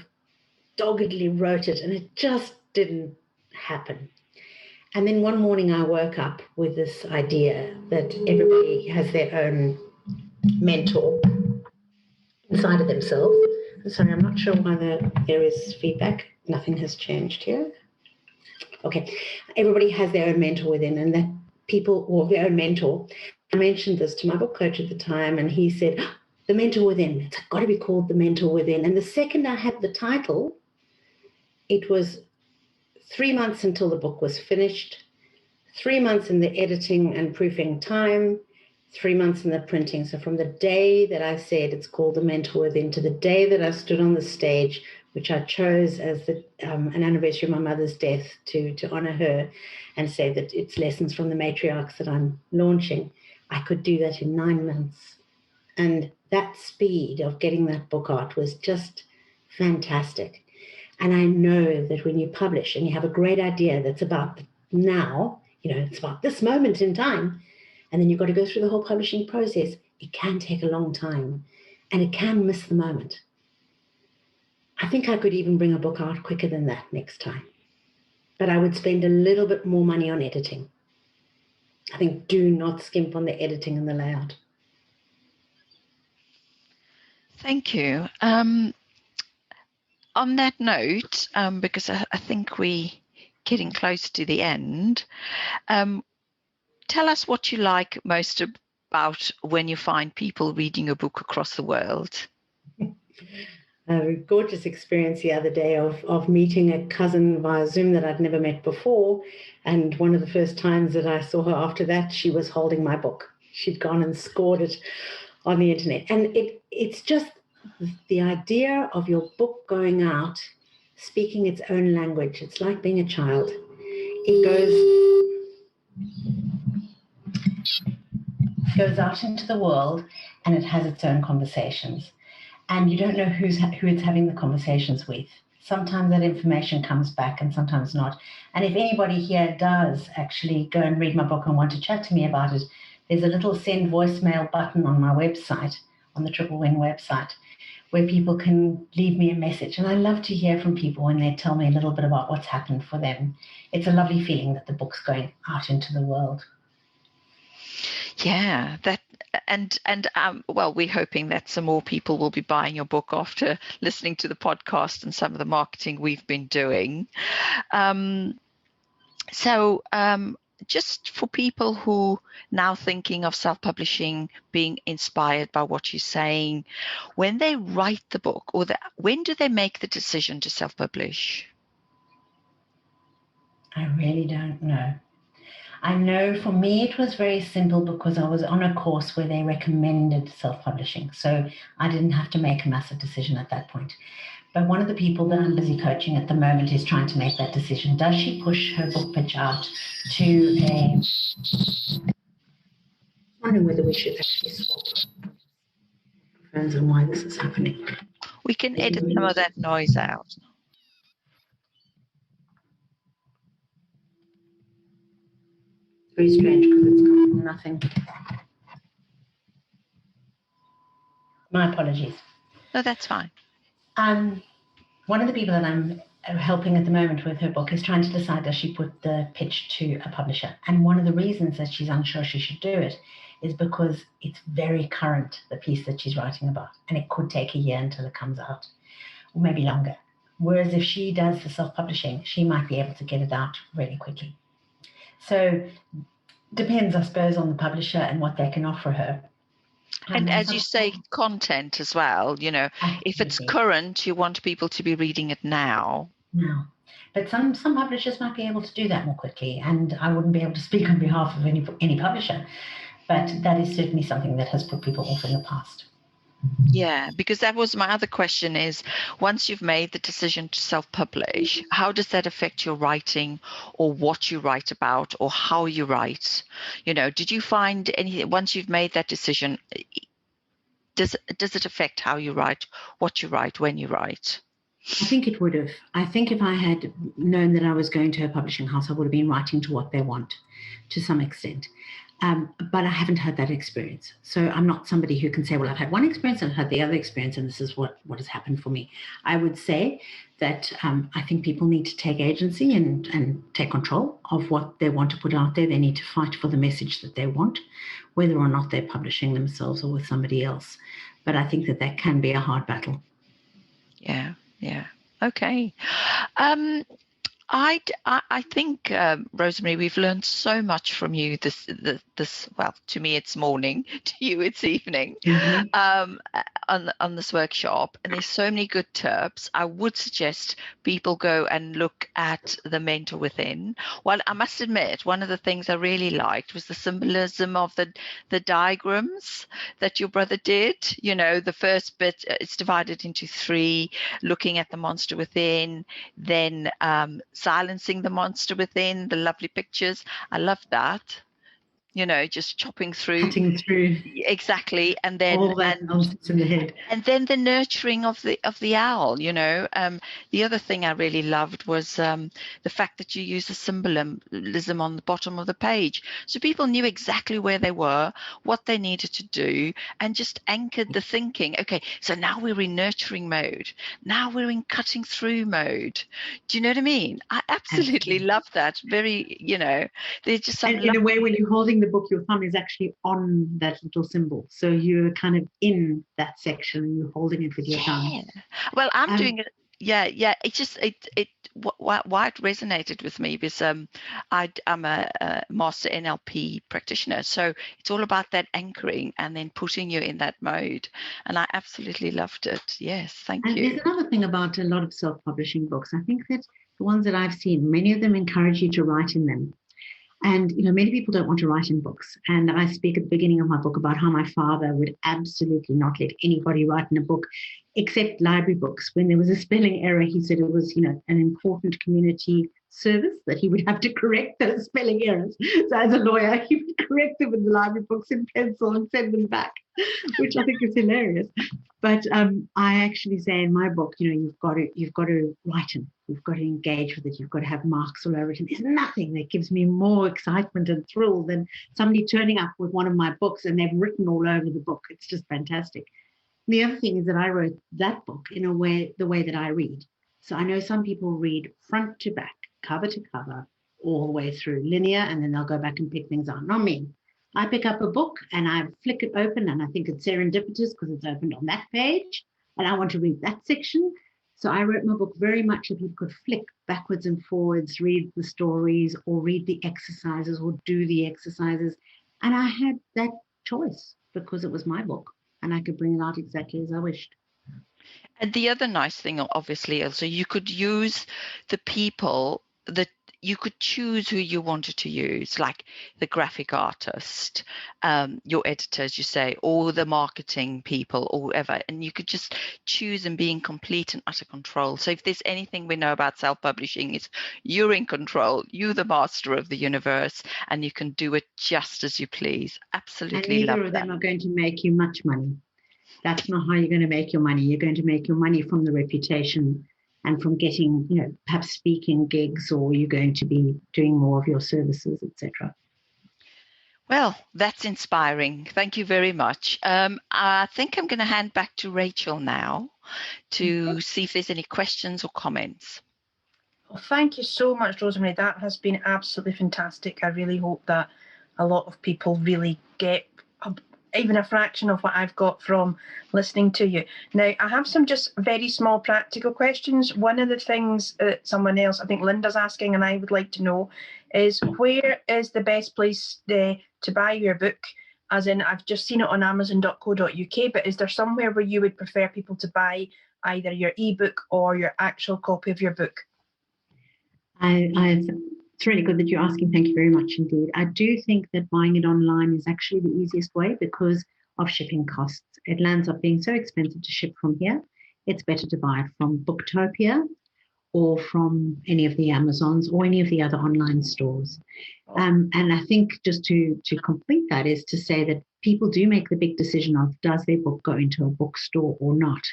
doggedly wrote it, and it just didn't happen. And then one morning I woke up with this idea that everybody has their own mentor inside of themselves. Sorry, I'm not sure why there is feedback. Nothing has changed here. Okay, everybody has their own mentor within, and that people, or their own mentor. I mentioned this to my book coach at the time, and he said, the mentor within. It's got to be called The Mentor Within. And the second I had the title, it was 3 months until the book was finished, 3 months in the editing and proofing time, 3 months in the printing. So from the day that I said it's called The Mentor Within to the day that I stood on the stage, which I chose as an anniversary of my mother's death to honor her and say that it's lessons from the matriarchs that I'm launching, I could do that in 9 months. And that speed of getting that book out was just fantastic. And I know that when you publish and you have a great idea that's about now, it's about this moment in time, and then you've got to go through the whole publishing process, it can take a long time and it can miss the moment. I think I could even bring a book out quicker than that next time, but I would spend a little bit more money on editing. I think do not skimp on the editing and the layout. Thank you. On that note, because I think we're getting close to the end, tell us what you like most about when you find people reading a book across the world. A gorgeous experience the other day of meeting a cousin via Zoom that I'd never met before. And one of the first times that I saw her after that, she was holding my book. She'd gone and scored it on the internet. And it's just The idea of your book going out, speaking its own language, it's like being a child. It goes out into the world and it has its own conversations. And you don't know who it's having the conversations with. Sometimes that information comes back and sometimes not. And if anybody here does actually go and read my book and want to chat to me about it, there's a little send voicemail button on my website, on the Triple Win website, where people can leave me a message. And I love to hear from people when they tell me a little bit about what's happened for them. It's a lovely feeling that the book's going out into the world. Yeah, that well, we're hoping that some more people will be buying your book after listening to the podcast and some of the marketing we've been doing. Just for people who now thinking of self-publishing, being inspired by what you're saying, when they write the book, or when do they make the decision to self-publish? I really don't know. I know for me it was very simple because I was on a course where they recommended self-publishing. So I didn't have to make a massive decision at that point. But one of the people that I'm busy coaching at the moment is trying to make that decision. Does she push her book pitch out to a... I'm wondering whether we should actually swap microphones and why this is happening. We can edit some of that noise out. Very strange because it's come from nothing. My apologies. No, that's fine. One of the people that I'm helping at the moment with her book is trying to decide, does she put the pitch to a publisher? And one of the reasons that she's unsure she should do it is because it's very current, the piece that she's writing about, and it could take a year until it comes out, or maybe longer. Whereas if she does the self-publishing, she might be able to get it out really quickly. So depends, I suppose, on the publisher and what they can offer her. And as you say, content as well, Absolutely. If it's current, you want people to be reading it now. No. But some publishers might be able to do that more quickly, and I wouldn't be able to speak on behalf of any publisher, but that is certainly something that has put people off in the past. Yeah, because that was my other question is, once you've made the decision to self-publish, how does that affect your writing or what you write about or how you write? Did you find anything, once you've made that decision, does it affect how you write, what you write, when you write? I think it would have. I think if I had known that I was going to a publishing house, I would have been writing to what they want to some extent. But I haven't had that experience. So I'm not somebody who can say, well, I've had one experience and I've had the other experience, and this is what has happened for me. I would say that I think people need to take agency and take control of what they want to put out there. They need to fight for the message that they want, whether or not they're publishing themselves or with somebody else. But I think that can be a hard battle. Yeah. Okay. I think, Rosemary, we've learned so much from you this well, to me it's morning, to you it's evening, on this workshop, and there's so many good tips. I would suggest people go and look at The Mentor Within. Well, I must admit, one of the things I really liked was the symbolism of the diagrams that your brother did. The first bit, it's divided into 3, looking at the monster within, then silencing the monster within, the lovely pictures. I love that. Just cutting through exactly, and then all that nonsense in the head, and then the nurturing of the owl. The other thing I really loved was the fact that you use a symbolism on the bottom of the page, so people knew exactly where they were, what they needed to do, and just anchored the thinking. Okay, so now we're in nurturing mode, now we're in cutting through mode. Do you know what I mean? I absolutely love that. Very, there's just some, and in a way, when you're holding the book, your thumb is actually on that little symbol, so you're kind of in that section and you're holding it with your thumb. Well, I'm doing it. Yeah. It just why it resonated with me because I'm a master NLP practitioner, so it's all about that anchoring and then putting you in that mode, and I absolutely loved it. Yes, thank you. And there's another thing about a lot of self-publishing books. I think that the ones that I've seen, many of them encourage you to write in them. And, many people don't want to write in books. And I speak at the beginning of my book about how my father would absolutely not let anybody write in a book except library books. When there was a spelling error, he said it was, an important community service that he would have to correct those spelling errors. So as a lawyer, he would correct them in the library books in pencil and send them back, which I think is hilarious. But I actually say in my book, you've got to write it. You've got to engage with it. You've got to have marks all over it. And there's nothing that gives me more excitement and thrill than somebody turning up with one of my books and they've written all over the book. It's just fantastic. And the other thing is that I wrote that book in a way, the way that I read. So I know some people read front to back, cover to cover, all the way through linear, and then they'll go back and pick things out. Not me. I pick up a book and I flick it open, and I think it's serendipitous because it's opened on that page and I want to read that section. So I wrote my book very much that you could flick backwards and forwards, read the stories or read the exercises or do the exercises. And I had that choice because it was my book and I could bring it out exactly as I wished. And the other nice thing, obviously, also, you could use the people that you could choose who you wanted to use, like the graphic artist, your editors, you say, or the marketing people, or whoever, and you could just choose and be in complete and utter control. So if there's anything we know about self-publishing, is you're in control, you're the master of the universe, and you can do it just as you please. Absolutely love that. And neither of them are going to make you much money. That's not how you're going to make your money. You're going to make your money from the reputation and from getting, perhaps speaking gigs, or you're going to be doing more of your services, etc. Well, that's inspiring. Thank you very much. I think I'm going to hand back to Rachel now to see if there's any questions or comments. Well, thank you so much, Rosemary. That has been absolutely fantastic. I really hope that a lot of people really get even a fraction of what I've got from listening to you. Now, I have some just very small practical questions. One of the things that someone else, I think Linda's asking, and I would like to know, is where is the best place to buy your book? As in, I've just seen it on amazon.co.uk, but is there somewhere where you would prefer people to buy either your ebook or your actual copy of your book? It's really good that you're asking. Thank you very much indeed. I do think that buying it online is actually the easiest way because of shipping costs. It lands up being so expensive to ship from here. It's better to buy it from Booktopia or from any of the Amazons or any of the other online stores. And I think just to complete that is to say that people do make the big decision of does their book go into a bookstore or not.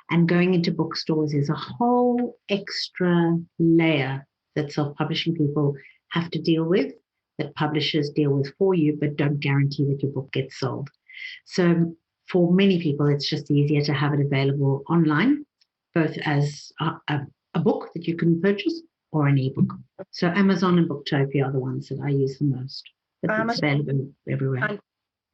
And going into bookstores is a whole extra layer that self-publishing people have to deal with, that publishers deal with for you, but don't guarantee that your book gets sold. So for many people, it's just easier to have it available online, both as a book that you can purchase or an ebook. So Amazon and Booktopia are the ones that I use the most. But it's available everywhere. And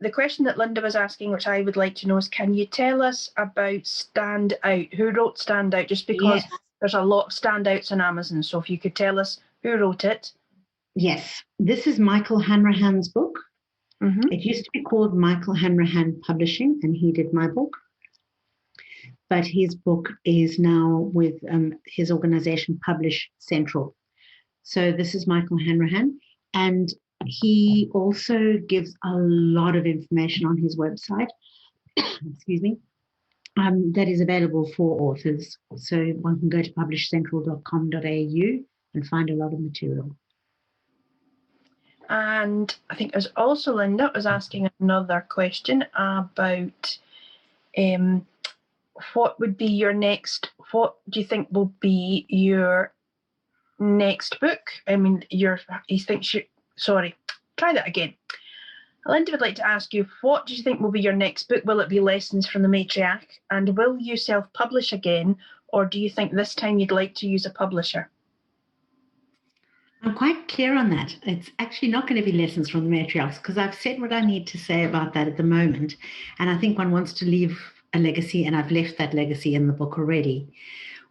the question that Linda was asking, which I would like to know, is can you tell us about Stand Out? Who wrote Stand Out? Just because there's a lot of standouts on Amazon. So if you could tell us who wrote it. Yes, this is Michael Hanrahan's book. Mm-hmm. It used to be called Michael Hanrahan Publishing, and he did my book. But his book is now with his organization, Publish Central. So this is Michael Hanrahan. And he also gives a lot of information on his website, excuse me, that is available for authors. So one can go to publishcentral.com.au and find a lot of material. And I think there's also Linda was asking another question about what would be your next, what do you think will be your next book? I mean, try that again. Linda would like to ask you, what do you think will be your next book? Will it be Lessons from the Matriarch? And will you self-publish again? Or do you think this time you'd like to use a publisher? I'm quite clear on that. It's actually not going to be Lessons from the Matriarchs because I've said what I need to say about that at the moment. And I think one wants to leave a legacy, and I've left that legacy in the book already.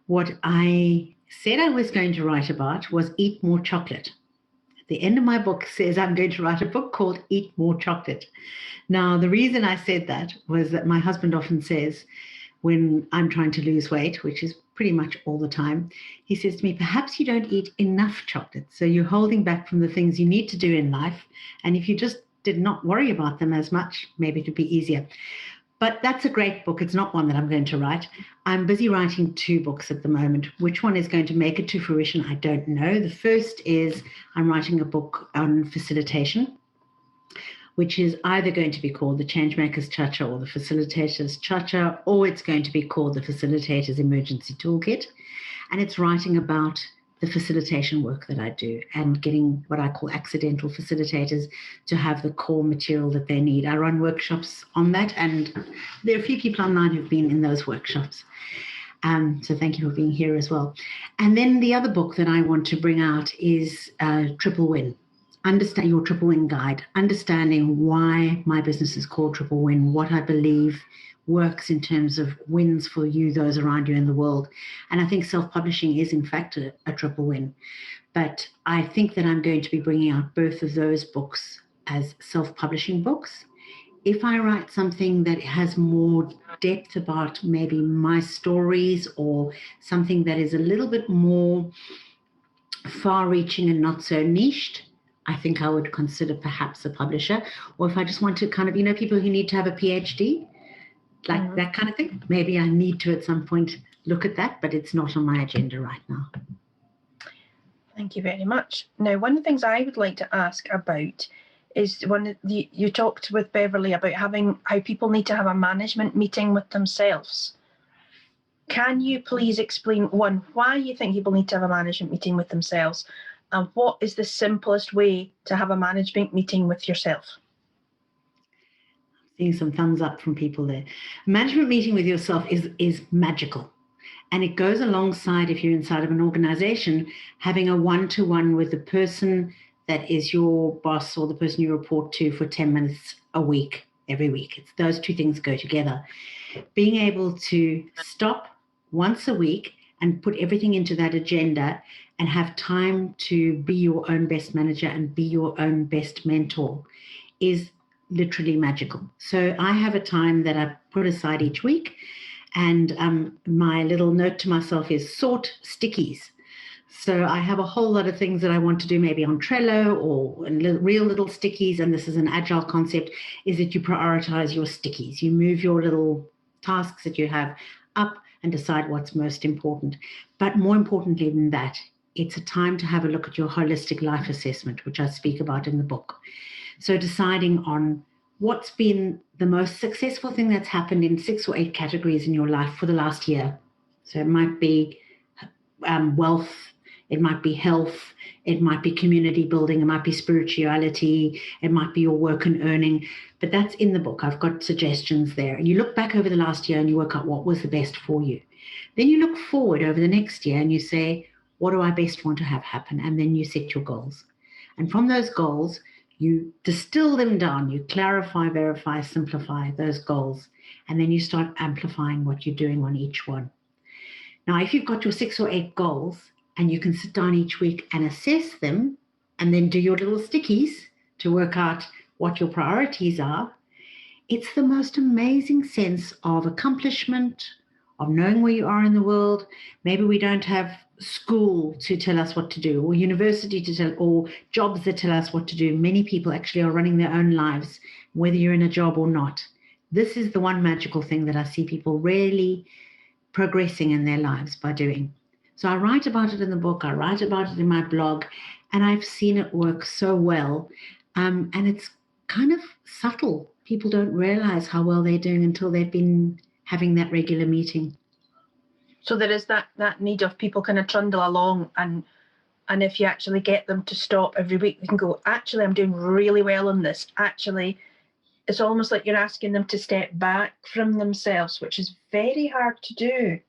What I said I was going to write about was Eat More Chocolate. The end of my book says I'm going to write a book called Eat More Chocolate. Now, the reason I said that was that my husband often says when I'm trying to lose weight, which is pretty much all the time. He says to me, perhaps you don't eat enough chocolate, so you're holding back from the things you need to do in life. And if you just did not worry about them as much, maybe it would be easier. But that's a great book. It's not one that I'm going to write. I'm busy writing 2 books at the moment. Which one is going to make it to fruition, I don't know. The first is I'm writing a book on facilitation, which is either going to be called the Changemakers Cha-Cha or the Facilitators Cha-Cha, or it's going to be called the Facilitators Emergency Toolkit. And it's writing about the facilitation work that I do and getting what I call accidental facilitators to have the core material that they need. I run workshops on that, and there are a few people online who've been in those workshops. So thank you for being here as well. And then the other book that I want to bring out is Triple Win. Understand your Triple Win Guide, understanding why my business is called Triple Win, what I believe works in terms of wins for you, those around you in the world. And I think self-publishing is in fact a triple win. But I think that I'm going to be bringing out both of those books as self-publishing books. If I write something that has more depth about maybe my stories or something that is a little bit more far-reaching and not so niched, I think I would consider perhaps a publisher. Or if I just want to kind of, people who need to have a PhD, like that kind of thing. Maybe I need to at some point look at that, but it's not on my agenda right now. Thank you very much. Now, one of the things I would like to ask about is you talked with Beverly about how people need to have a management meeting with themselves. Can you please explain, one, why you think people need to have a management meeting with themselves, and what is the simplest way to have a management meeting with yourself? Seeing some thumbs up from people there. Management meeting with yourself is magical. And it goes alongside, if you're inside of an organization, having a one-to-one with the person that is your boss or the person you report to for 10 minutes a week, every week. It's those 2 things go together. Being able to stop once a week and put everything into that agenda and have time to be your own best manager and be your own best mentor is literally magical. So I have a time that I put aside each week, and my little note to myself is sort stickies. So I have a whole lot of things that I want to do, maybe on Trello or real little stickies, and this is an agile concept, is that you prioritize your stickies. You move your little tasks that you have up and decide what's most important. But more importantly than that, it's a time to have a look at your holistic life assessment, which I speak about in the book. So deciding on what's been the most successful thing that's happened in 6 or 8 categories in your life for the last year. So it might be wealth, it might be health, it might be community building, it might be spirituality, it might be your work and earning. But that's in the book. I've got suggestions there. And you look back over the last year and you work out what was the best for you. Then you look forward over the next year and you say, what do I best want to have happen? And then you set your goals. And from those goals, you distill them down, you clarify, verify, simplify those goals, and then you start amplifying what you're doing on each one. Now, if you've got your 6 or 8 goals and you can sit down each week and assess them and then do your little stickies to work out what your priorities are, it's the most amazing sense of accomplishment, of knowing where you are in the world. Maybe we don't have school to tell us what to do, or university to tell, or jobs that tell us what to do. Many people actually are running their own lives, whether you're in a job or not. This is the one magical thing that I see people really progressing in their lives by doing. So I write about it in the book, I write about it in my blog, and I've seen it work so well. And it's kind of subtle. People don't realize how well they're doing until they've been having that regular meeting. So there is that need of people kind of trundle along, and if you actually get them to stop every week, they can go, actually, I'm doing really well on this. Actually, it's almost like you're asking them to step back from themselves, which is very hard to do.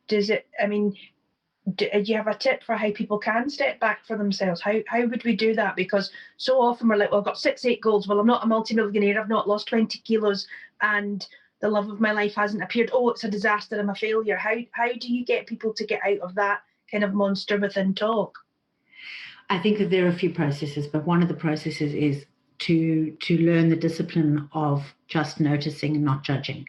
Do you have a tip for how people can step back for themselves? How would we do that? Because so often we're like, well, I've got 6, 8 goals. Well, I'm not a multimillionaire. I've not lost 20 kilos. And the love of my life hasn't appeared. Oh, it's a disaster. I'm a failure. How do you get people to get out of that kind of monster within talk? I think that there are a few processes, but one of the processes is to learn the discipline of just noticing and not judging.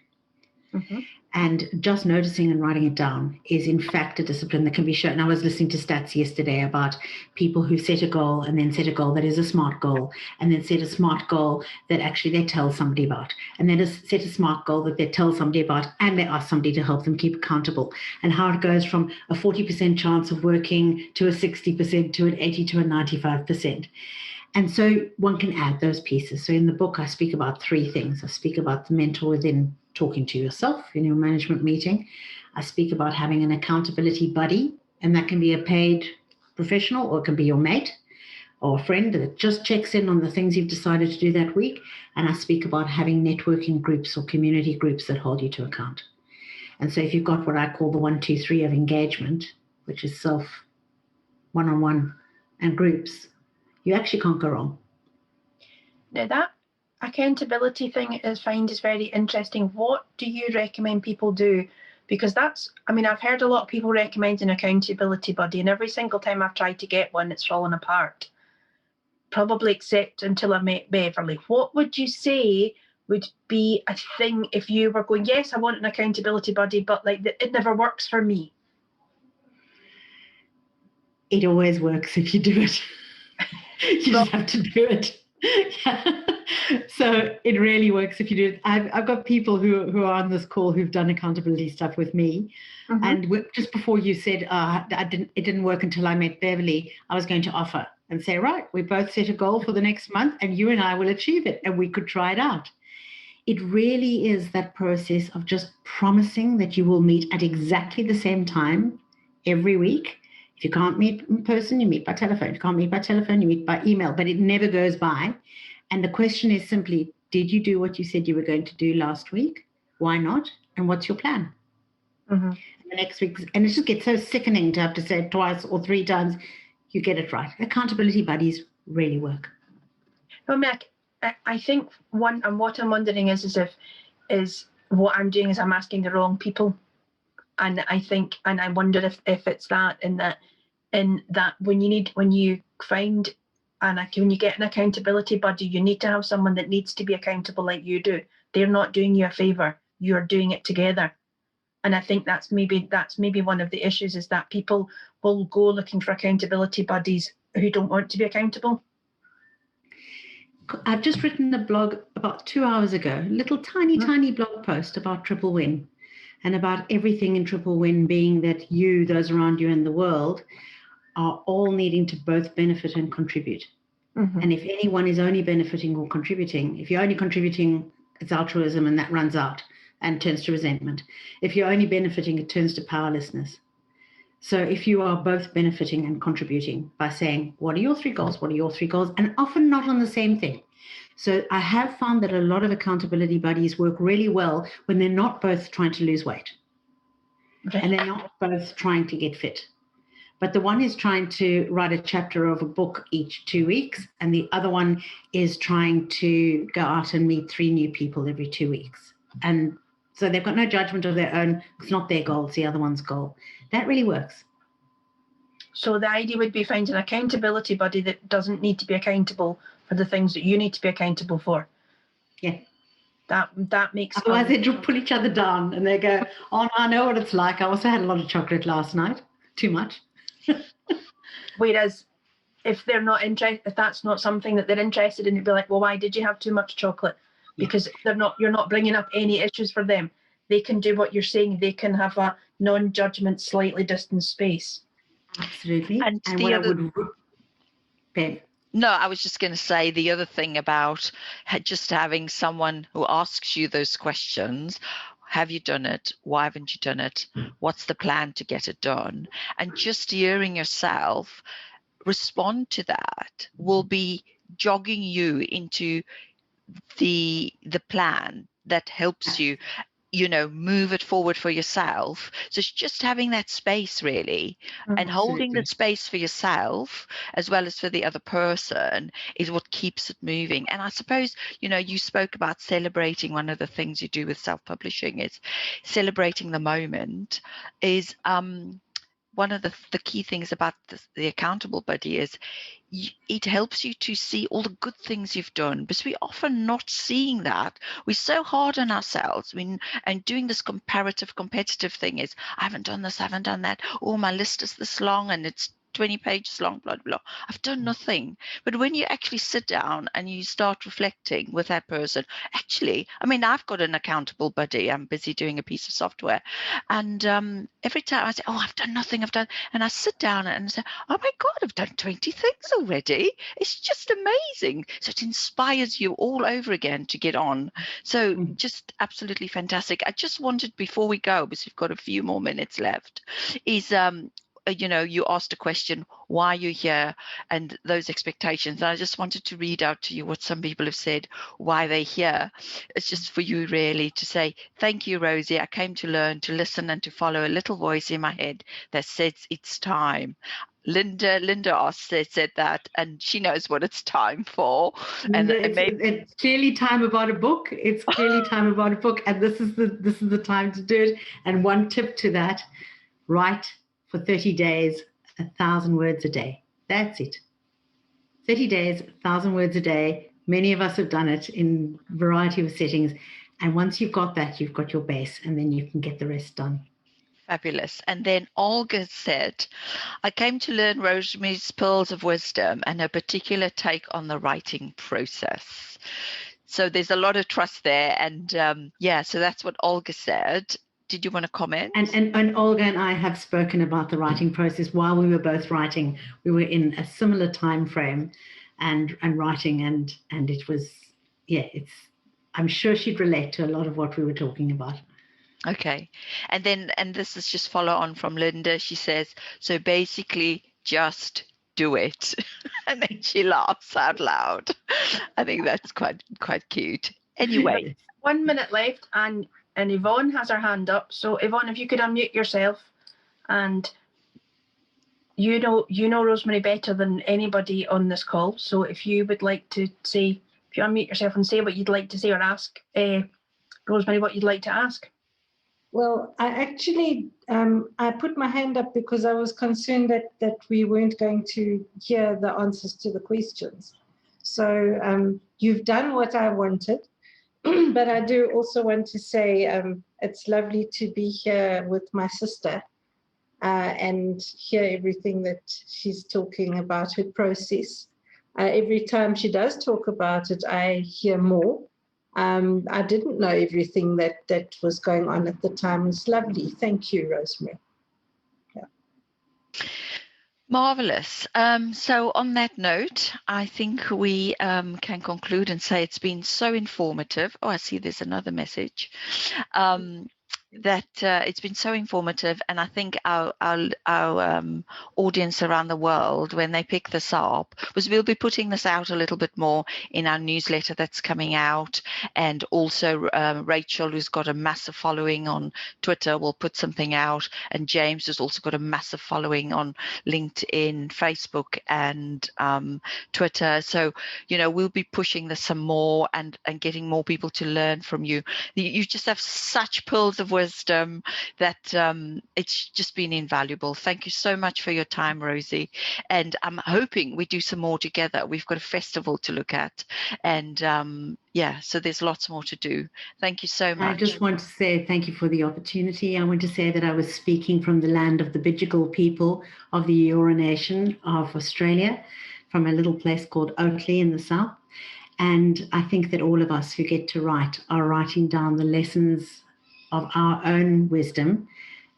Mm-hmm. And just noticing and writing it down is, in fact, a discipline that can be shown. I was listening to stats yesterday about people who set a goal and then set a goal that is a SMART goal, and then set a SMART goal that actually they tell somebody about, and then set a SMART goal that they tell somebody about, and they ask somebody to help them keep accountable, and how it goes from a 40% chance of working to a 60% to an 80 to a 95%. And so one can add those pieces. So in the book, I speak about three things. I speak about the mentor within, talking to yourself in your management meeting. I speak about having an accountability buddy, and that can be a paid professional, or it can be your mate or a friend that just checks in on the things you've decided to do that week. And I speak about having networking groups or community groups that hold you to account. And so if you've got what I call the 1, 2, 3 of engagement, which is self, one-on-one, and groups, you actually can't go wrong. Now, that accountability thing I find is very interesting. What do you recommend people do? Because I've heard a lot of people recommend an accountability buddy, and every single time I've tried to get one, it's fallen apart. Probably except until I met Beverly. What would you say would be a thing if you were going, yes, I want an accountability buddy, but it never works for me? It always works if you do it. You just have to do it. Yeah. So it really works if you do it. I've got people who are on this call who've done accountability stuff with me. Mm-hmm. And just before you said, it didn't work until I met Beverly, I was going to offer and say, right, we both set a goal for the next month and you and I will achieve it and we could try it out. It really is that process of just promising that you will meet at exactly the same time every week. If you can't meet in person, you meet by telephone. If you can't meet by telephone, you meet by email, but it never goes by. And the question is simply, did you do what you said you were going to do last week? Why not? And what's your plan? Mm-hmm. And the next week, and it just gets so sickening to have to say it twice or 3 times, you get it right. Accountability buddies really work. Well, I think what I'm wondering is what I'm doing is I'm asking the wrong people. And I wonder if it's that in that when you get an accountability buddy, you need to have someone that needs to be accountable like you do. They're not doing you a favor. You're doing it together. And I think that's maybe one of the issues, is that people will go looking for accountability buddies who don't want to be accountable. I've just written a blog about 2 hours ago, a little tiny blog post about Triple Win, and about everything in Triple Win being that you, those around you in the world, are all needing to both benefit and contribute. Mm-hmm. And if anyone is only benefiting or contributing, if you're only contributing, it's altruism, and that runs out and turns to resentment. If you're only benefiting, it turns to powerlessness. So if you are both benefiting and contributing by saying, what are your 3 goals? What are your 3 goals? And often not on the same thing. So I have found that a lot of accountability buddies work really well when they're not both trying to lose weight. Okay. And they're not both trying to get fit. But the one is trying to write a chapter of a book each 2 weeks, and the other one is trying to go out and meet 3 new people every 2 weeks. And so they've got no judgment of their own. It's not their goal, it's the other one's goal. That really works. So the idea would be finding an accountability buddy that doesn't need to be accountable for the things that you need to be accountable for. Yeah. That makes sense. Otherwise they pull each other down and they go, oh, I know what it's like. I also had a lot of chocolate last night. Too much. Whereas if they're not interested, if that's not something that they're interested in, you'd be like, well, why did you have too much chocolate? Because you're not bringing up any issues for them. They can do what you're saying. They can have a non-judgment, slightly distant space. Absolutely. And No, I was just going to say the other thing about just having someone who asks you those questions. Have you done it? Why haven't you done it? What's the plan to get it done? And just hearing yourself respond to that will be jogging you into the plan that helps you, move it forward for yourself. So it's just having that space really, and holding the space for yourself as well as for the other person is what keeps it moving. And I suppose, you spoke about celebrating. One of the things you do with self-publishing is celebrating the moment. Is one of the key things about the accountable buddy is it helps you to see all the good things you've done, because we're often not seeing that. We're so hard on ourselves and doing this competitive thing is, I haven't done this, I haven't done that. Oh, my list is this long and it's 20 pages long, blah, blah. I've done nothing. But when you actually sit down and you start reflecting with that person, actually, I mean, I've got an accountable buddy. I'm busy doing a piece of software. And every time I say, oh, I've done nothing, and I sit down and say, oh my God, I've done 20 things already. It's just amazing. So it inspires you all over again to get on. So just absolutely fantastic. I just wanted, before we go, because we've got a few more minutes left, is you asked a question, why you're here, and those expectations. And I just wanted to read out to you what some people have said, why they're here. It's just for you really to say, thank you, Rosie. I came to learn, to listen, and to follow a little voice in my head that says it's time. Linda said that, and she knows what it's time for. And it's clearly time about a book. It's clearly time about a book, and this is the time to do it. And one tip to that: write for 30 days, 1,000 words a day. That's it. 30 days, 1,000 words a day. Many of us have done it in a variety of settings. And once you've got that, you've got your base, and then you can get the rest done. Fabulous. And then Olga said, I came to learn Rosemary's pearls of wisdom and her particular take on the writing process. So there's a lot of trust there. And so that's what Olga said. Did you want to comment? And Olga and I have spoken about the writing process while we were both writing. We were in a similar time frame and writing, and it was, I'm sure she'd relate to a lot of what we were talking about. Okay. And this is just follow on from Linda. She says, so basically just do it. And then she laughs out loud. I think that's quite cute. Anyway. 1 minute left, and Yvonne has her hand up. So Yvonne, if you could unmute yourself, and you know Rosemary better than anybody on this call. So if you would like to say, if you unmute yourself and say what you'd like to say, or ask Rosemary what you'd like to ask. Well, I actually I put my hand up because I was concerned that we weren't going to hear the answers to the questions. So you've done what I wanted. But I do also want to say it's lovely to be here with my sister and hear everything that she's talking about, her process. Every time she does talk about it, I hear more. I didn't know everything that was going on at the time. It's lovely. Thank you, Rosemary. Marvelous. So on that note, I think we can conclude and say it's been so informative. Oh, I see there's another message. That it's been so informative, and I think our audience around the world, when they pick this up, because we'll be putting this out a little bit more in our newsletter that's coming out, and also Rachel, who's got a massive following on Twitter, will put something out, and James has also got a massive following on LinkedIn, Facebook, and Twitter. So we'll be pushing this some more and getting more people to learn from you. You just have such pearls of wisdom that it's just been invaluable. Thank you so much for your time, Rosie, and I'm hoping we do some more together. We've got a festival to look at, and so there's lots more to do. Thank you so much. I just want to say thank you for the opportunity. I want to say that I was speaking from the land of the Bidjigal people of the Eora Nation of Australia, from a little place called Oatley in the south. And I think that all of us who get to write are writing down the lessons of our own wisdom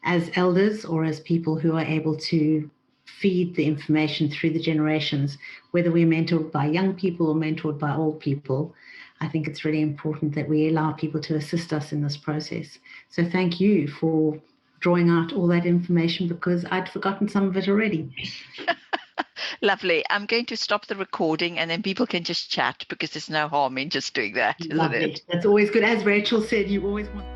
as elders, or as people who are able to feed the information through the generations, whether we're mentored by young people or mentored by old people. I think it's really important that we allow people to assist us in this process. So thank you for drawing out all that information, because I'd forgotten some of it already. Lovely. I'm going to stop the recording, and then people can just chat, because there's no harm in just doing that, isn't it? That's always good. As Rachel said, you always want